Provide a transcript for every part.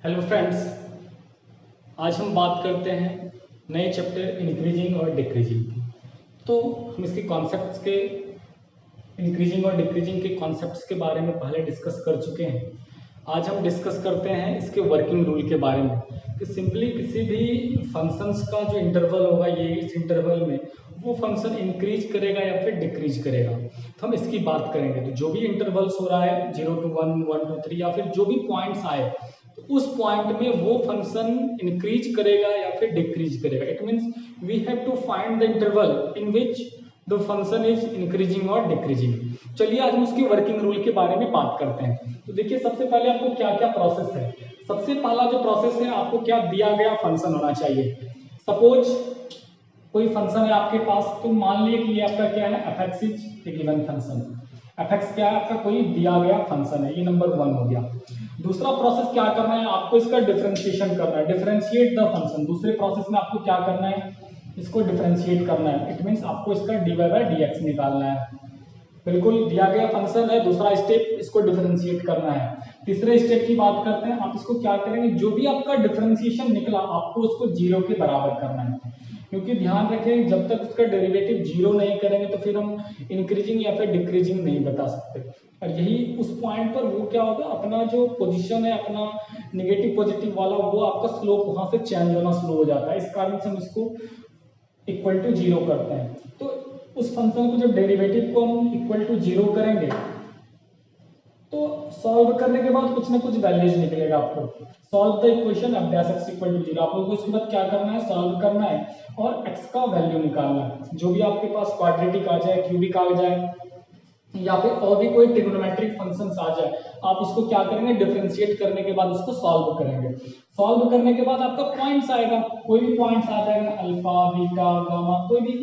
Hello friends, आज हम बात करते हैं नए चैप्टर इंक्रीजिंग और डिक्रीजिंग की। तो हम इसके कॉन्सेप्ट्स के इंक्रीजिंग और डिक्रीजिंग के कॉन्सेप्ट्स के बारे में पहले डिस्कस कर चुके हैं। आज हम डिस्कस करते हैं इसके वर्किंग रूल के बारे में कि सिंपली किसी भी फंक्शंस का जो इंटरवल होगा ये इस इंटरवल में वो फंक्शन इंक्रीज करेगा या फिर डिक्रीज करेगा। तो हम इसकी बात करेंगे। तो जो भी इंटरवल्स हो रहा है 0 to 1, 1 to 3 या फिर जो भी पॉइंट्स आए तो उस पॉइंट में वो फंक्शन इंक्रीज करेगा या फिर डिक्रीज करेगा। It means we have to find the interval in which the function is increasing और डिक्रीजिंग। चलिए आज हम उसके वर्किंग रूल के बारे में बात करते हैं। तो देखिए सबसे पहले आपको क्या क्या प्रोसेस है। सबसे पहला जो प्रोसेस है, आपको क्या दिया गया फंक्शन होना चाहिए। सपोज कोई फंक्शन है आपके पास, तो मान लीजिए कि ये आपका क्या है, f(x) is a given function. f(x) क्या है, आपका कोई दिया गया फंक्शन है। ये नंबर 1 हो गया। दूसरा प्रोसेस क्या करना है, आपको इसका डिफरेंशिएशन करना है, डिफरेंशिएट द फंक्शन। दूसरे प्रोसेस में आपको क्या करना है, इसको डिफरेंशिएट करना है। इट मींस आपको इसका dy/dx निकालना है। बिल्कुल दिया गया फंक्शन है, दूसरा स्टेप इसको डिफरेंशिएट करना है। तीसरे स्टेप की बात करते हैं, आप इसको क्या करेंगे, जो भी आपका डिफरेंशिएशन निकला आपको उसको 0 के बराबर करना है। क्योंकि ध्यान रखें, जब तक उसका डेरिवेटिव 0 नहीं करेंगे तो फिर हम इंक्रीजिंग या फिर डिक्रीजिंग नहीं बता सकते। और यही उस पॉइंट पर वो क्या होगा, अपना जो पोजीशन है अपना नेगेटिव पॉजिटिव वाला, वो आपका स्लोप वहां से चेंज होना शुरू हो जाता है। इस कारण से हम इसको इक्वल टू 0 करते हैं। तो उस फंक्शन को जब डेरिवेटिव को हम इक्वल टू 0 करेंगे तो सॉल्व करने के बाद कुछ ना कुछ वैल्यूज निकलेगा। आपको solve the equation f(x) equal to 0, आप लोगों को इसके बाद क्या करना है, सॉल्व करना है और x का वैल्यू निकालना है। जो भी आपके पास क्वाड्रेटिक आ जाए, क्यूबिक आ जाए या फिर और भी कोई ट्रिग्नोमेट्रिक फंक्शंस आ जाए, आप उसको क्या करेंगे, डिफरेंशिएट करने के बाद उसको सॉल्व करेंगे। सॉल्व करने के बाद आपका पॉइंट्स आएगा, कोई भी पॉइंट्स आ जाएगा, अल्फा बीटा गामा, कोई भी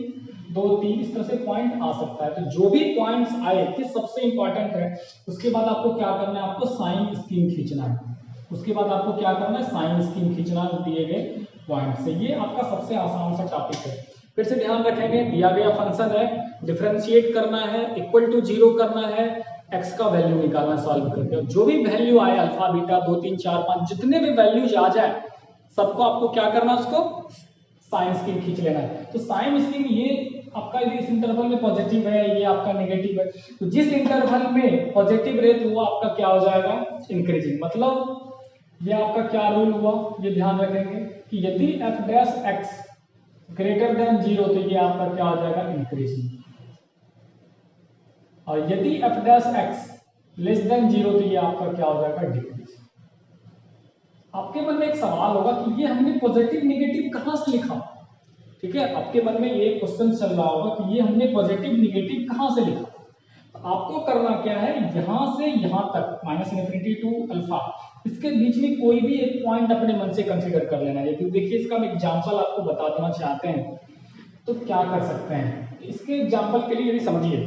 2 3 इस तरह से पॉइंट आ सकता है। तो जो भी पॉइंट्स आए, कि सबसे इंपॉर्टेंट है, उसके बाद आपको क्या करना है, आपको साइन स्कीम खींचना है। उसके बाद आपको क्या करना है, साइन स्कीम खींचना दिए गए पॉइंट से। ये आपका सबसे आसान सा टॉपिक है। फिर से ध्यान रखेंगे, दिया गया फंक्शन है, डिफरेंशिएट करना है, इक्वल टू 0 करना है, x का वैल्यू निकालना सॉल्व करके। जो भी वैल्यू आए, अल्फा बीटा 2 3 4 5 जितने भी वैल्यूज आ जाए सबको आपको क्या करना है, उसको साइन स्कीम खींच लेना है। तो साइन स्कीम ये आपका इस इंटरवल में पॉजिटिव है, ये आपका नेगेटिव है। तो जिस इंटरवल में पॉजिटिव रहे तो वो आपका क्या हो जाएगा, इंक्रीजिंग। मतलब ये आपका क्या रूल हुआ, ये ध्यान रखेंगे कि यदि f(x) ग्रेटर देन 0 तो ये आपका क्या हो जाएगा, इंक्रीजिंग। और यदि f(x) लेस देन 0 तो ये आपका क्या हो जाएगा, डिक्रीज। आपके मन में एक सवाल होगा कि ये हमने पॉजिटिव नेगेटिव कहां से लिखा। ठीक है, आपके मन में ये क्वेश्चन चल रहा होगा कि ये हमने पॉजिटिव नेगेटिव कहां से लिखा। तो आपको करना क्या है, यहां से यहां तक -∞ टू अल्फा, इसके बीच में कोई भी एक पॉइंट अपने मन से कंसीडर कर लेना है। देखिए इसका हम एग्जांपल आपको बता देना चाहते हैं तो क्या कर सकते हैं। इसके एग्जांपल के लिए यदि समझिए,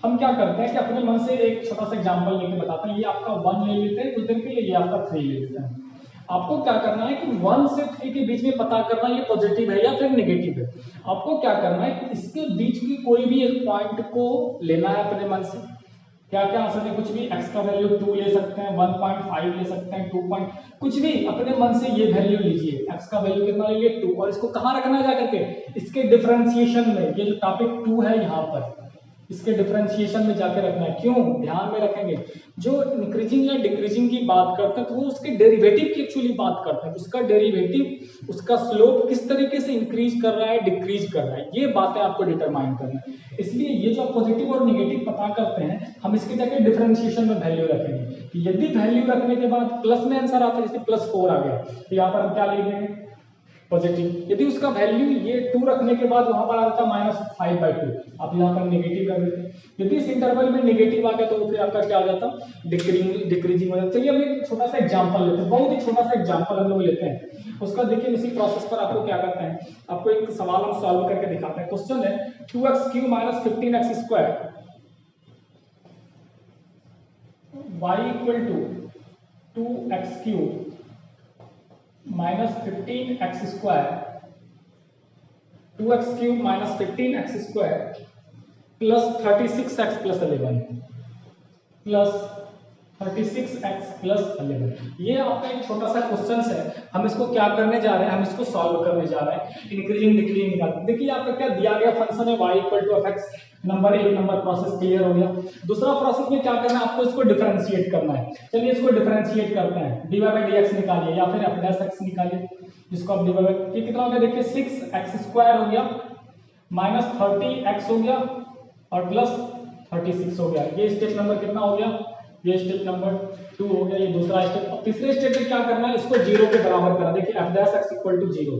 हम क्या करते हैं कि अपने मन से एक छोटा सा एग्जांपल लेके बताते हैं। ये आपका 1 ले लेते हैं कुछ देर के लिए, ये आपका 3 ले लेते हैं। आपको क्या करना है कि 1 से 3 के बीच में पता करना ये पॉजिटिव है या फिर नेगेटिव है। आपको क्या करना है कि इसके बीच की कोई भी एक पॉइंट को लेना है अपने मन से। क्या क्या आ सकते हैं, कुछ भी, x का वैल्यू 2 ले सकते हैं, 1.5 ले सकते हैं, 2 पॉइंट, कुछ भी अपने मन से ये वैल्यू लीजिए। x का वैल्यू कितना लीजिए, 2, और इसको कहाँ रखना है जाकर के, इसके डिफरेंशिएशन में। ये जो टॉपिक 2 है यहाँ पर, इसके डिफरेंशिएशन में जाके रखना है। क्यों ध्यान में रखेंगे, जो इंक्रीजिंग या डिक्रीजिंग की बात करते हैं तो वो उसके डेरिवेटिव की एक्चुअली बात करते हैं। उसका डेरिवेटिव, उसका स्लोप किस तरीके से इंक्रीज कर रहा है, डिक्रीज कर रहा है, ये बातें आपको डिटरमाइन करना है। इसलिए ये जो पॉजिटिव और नेगेटिव पता करते हैं, हम इसके जाके डिफरेंशिएशन में वैल्यू रखेंगे। यदि वैल्यू रखने के बाद प्लस में आंसर आता है, जैसे +4 आ गया, तो यहाँ पर हम क्या लिखेंगे, पॉजिटिव। यदि उसका वैल्यू ये 2 रखने के बाद वहां पर आ जाता -5/2, आप यहाँ पर नेगेटिव कर देते। यदि इस इंटरवल में नेगेटिव आ गया तो फिर आपका क्या हो जाता, डिक्रीजिंग हो जाता। चलिए हम एक छोटा सा एग्जांपल लेते हैं, बहुत ही छोटा सा एग्जांपल हम लोग लेते हैं। उसका देखिए इसी प्रोसेस पर आपको क्या करते हैं, आपको एक सवाल हम सॉल्व करके दिखाते हैं। क्वेश्चन है 2x³ - 15x² y equal to 2x³ -15x², 2x³ - 15x² plus 36x + 11 plus 36x plus 11। ये आपका एक छोटा सा क्वेश्चन है, हम इसको क्या करने जा रहे हैं, हम इसको सॉल्व करने जा रहे हैं। इंक्रीजिंग डिक्रीजिंग निकाल, देखिए आपका क्या दिया गया फंक्शन है y equal to fx। Number एक नंबर प्रोसेस क्लियर हो गया। दूसरा प्रोसेस में क्या करना है, आपको इसको डिफरेंशिएट करना है। चलिए इसको डिफरेंशिएट करते हैं, dy बाई dx निकालिए या फिर f डैश x निकालिए, जिसको आप dy बाई, ये कितना हो गया देखिए 6x स्क्वायर हो गया माइनस 30x हो गया और प्लस 36 हो गया। ये स्टेप नंबर कितना हो गया, ये स्टेप नंबर 2 हो गया। ये दूसरा स्टेप। अब तीसरे स्टेप में क्या करना है, इसको 0 के बराबर करना। देखिए f dash x equal to 0,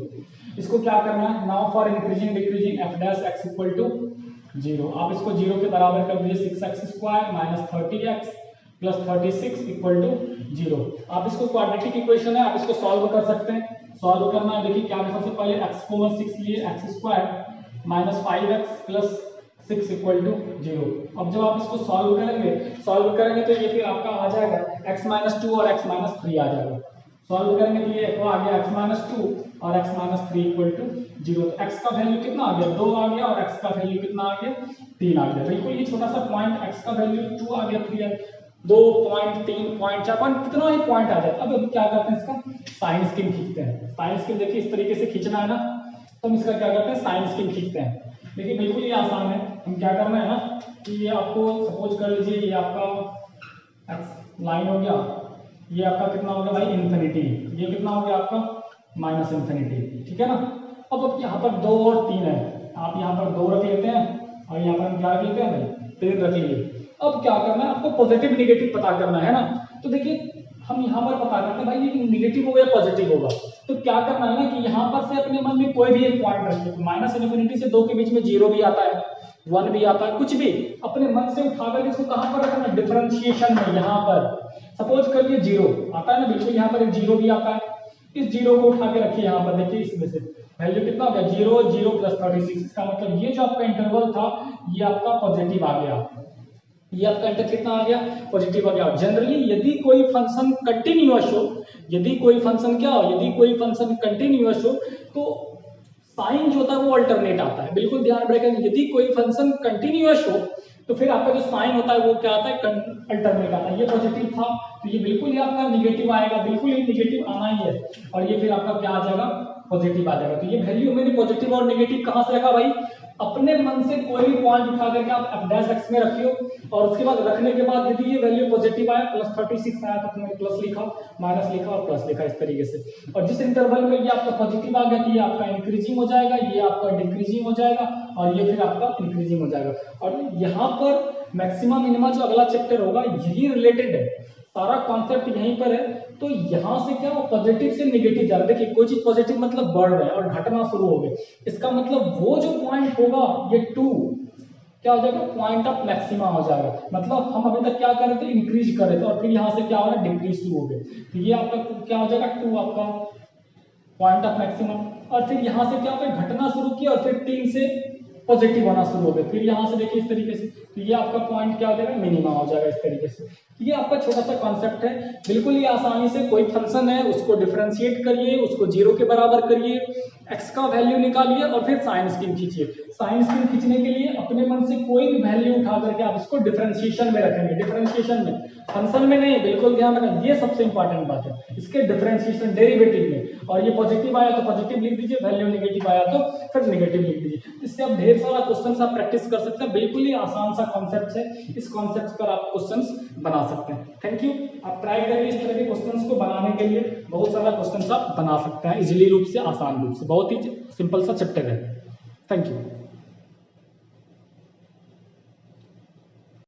इसको क्या करना है, now for increasing decreasing f dash x equal to 0। आप इसको 0 के बराबर कर दीजिए, 6x square minus 30x plus 36 equal to 0। आप इसको क्वाड्रेटिक इक्वेशन है, आप इसको सॉल्व कर सकते हैं। सॉल्व करना है, देखिए क्या है, सबसे पहले x कॉमन 6 लिए, x square minus 5x plus 6 equal to 0। अब जब आप इसको सॉल्व करेंगे तो ये फिर आपका आ जाएगा x माइनस 2 और x माइनस 3 आ जाएगा। सॉल्व करेंगे तो ये आ गया x माइनस 2 और x माइनस 3 इक्वल टू 0। तो x का वैल्यू कितना आ गया, 2 आ गया, और x का वैल्यू कितना आ गया, 3 आ गया। बिल्कुल ये छोटा सा पॉइंट, x का वैल्यू 2 आ गया, 3 आ गया, 2 पॉइंट 3 पॉइंट 4 पॉइंट कितना ही पॉइंट आ जाता है। अब हम क्या करते हैं, इसका साइन स्कीम खींचते हैं। साइन स्कीम देखिए इस तरीके से खींचना है ना, तो हम इसका क्या करते हैं, साइन स्कीम खींचते हैं। देखिए बिल्कुल ये आसान है। हम क्या करना है ना कि ये आपको सपोज कर लीजिए, ये आपका लाइन हो गया, ये आपका कितना हो गया भाई इन्फिनिटी, ये कितना हो गया आपका माइनस इन्फिनिटी, ठीक है ना। अब यहाँ पर 2 और 3 है, आप यहाँ पर 2 रख लेते हैं और यहाँ पर हम क्या रख लेते हैं भाई, 3 रख लिए। अब क्या करना है, आपको पॉजिटिव निगेटिव पता करना है ना। तो देखिए हम यहाँ पर पता करते हैं भाई ये निगेटिव होगा या पॉजिटिव होगा। तो क्या करना है ना कि यहाँ पर से अपने मन में कोई भी एक पॉइंट रखिए। तो माइनस इन्फिनिटी से 2 के बीच में 0 भी आता है, 1 भी आता है, कुछ भी अपने मन से उठा करके इसको कहाँ पर रखना है, डिफरेंशिएशन में। यहाँ पर सपोज करिए 0 आता है ना, बिल्कुल यहाँ पर एक 0 भी आता है। इस 0 को उठा के रखिए यहाँ पर, देखिए इसमें से वैल्यू कितना हो गया, 0 0 प्लस 36। इसका मतलब ये जो आपका इंटरवल था ये आपका पॉजिटिव आ गया, ये आपका इंटर कितना आ गया, पॉजिटिव आ गया। जनरली यदि कोई फंक्शन कंटिन्यूअस हो, यदि कोई फंक्शन क्या हो, यदि कोई फंक्शन कंटिन्यूअस हो तो साइन जो होता है वो अल्टरनेट आता है। बिल्कुल ध्यान रखें, यदि कोई फंक्शन कंटिन्यूअस हो तो फिर आपका जो साइन होता है वो क्या आता है, अल्टरनेट आता है। ये पॉजिटिव था तो ये बिल्कुल ही आपका निगेटिव आएगा, बिल्कुल ही निगेटिव आना ही है, और ये फिर आपका क्या आ जाएगा, पॉजिटिव आ जाएगा। तो ये वैल्यू मैंने पॉजिटिव और नेगेटिव कहां से रखा भाई, अपने मन से कोई भी पॉइंट उठा करके आप f डैश x में रखियो, और उसके बाद रखने के बाद यदि ये वैल्यू पॉजिटिव आया, प्लस 36 आया, तो तुमने प्लस लिखा, माइनस लिखा और प्लस लिखा, इस तरीके से। और जिस इंटरवल में ये आपका पॉजिटिव आ गया तो ये आपका इंक्रीजिंग हो जाएगा, ये आपका डिक्रीजिंग हो जाएगा, और ये फिर आपका इंक्रीजिंग हो जाएगा। और यहाँ पर मैक्सिमम मिनिमा जो अगला चैप्टर होगा यही रिलेटेड है, सारा कॉन्सेप्ट यहीं पर है। तो यहाँ से क्या पॉजिटिव से नेगेटिव जा रहा है। देखिए कोई चीज पॉजिटिव मतलब बढ़ रहा है और घटना शुरू हो गई, इसका मतलब वो जो पॉइंट होगा ये 2 क्या हो जाएगा, पॉइंट ऑफ मैक्सिमा हो जाएगा। मतलब हम अभी तक क्या कर रहे थे, इंक्रीज कर रहे थे, और फिर यहाँ से क्या हो रहा है, डिक्रीज शुरू हो गए। तो ये आपका क्या हो जाएगा, 2 आपका पॉइंट ऑफ मैक्सिमा। और फिर यहाँ से क्या होगा, घटना शुरू किया और फिर 3 से पॉजिटिव होना शुरू हो गए। फिर यहाँ से देखिए इस तरीके से, तो ये आपका पॉइंट क्या हो जाएगा, मिनिमा हो जाएगा, इस तरीके से। ये आपका छोटा सा कॉन्सेप्ट है। बिल्कुल ही आसानी से कोई फंक्शन है उसको डिफरेंशिएट करिए, उसको 0 के बराबर करिए, x का वैल्यू निकालिए और फिर साइन स्कीम खींचिए। साइन स्कीम खींचने के लिए अपने मन से कोई भी वैल्यू उठा करके आप इसको डिफरेंशिएशन में रखेंगे, डिफरेंशिएशन में, फंक्शन में नहीं। बिल्कुल ध्यान रखना, ये सबसे इंपॉर्टेंट बात है, इसके डिफरेंशिएशन डेरिवेटिव में। और ये पॉजिटिव आया तो पॉजिटिव लिख दीजिए, वैल्यू नेगेटिव आया तो फिर नेगेटिव लिख दीजिए। इससे आप ढेर सारा क्वेश्चन आप प्रैक्टिस कर सकते हैं। बिल्कुल ही आसान सा कॉन्सेप्ट है, इस कॉन्सेप्ट पर आप क्वेश्चन बना सकते हैं। Thank you. आप ट्राई करिए इस तरह के क्वेश्चंस को बनाने के लिए, बहुत सारा क्वेश्चंस आप बना सकते हैं इजीली रूप से, आसान रूप से। बहुत ही सिंपल सा चैप्टर है। Thank you.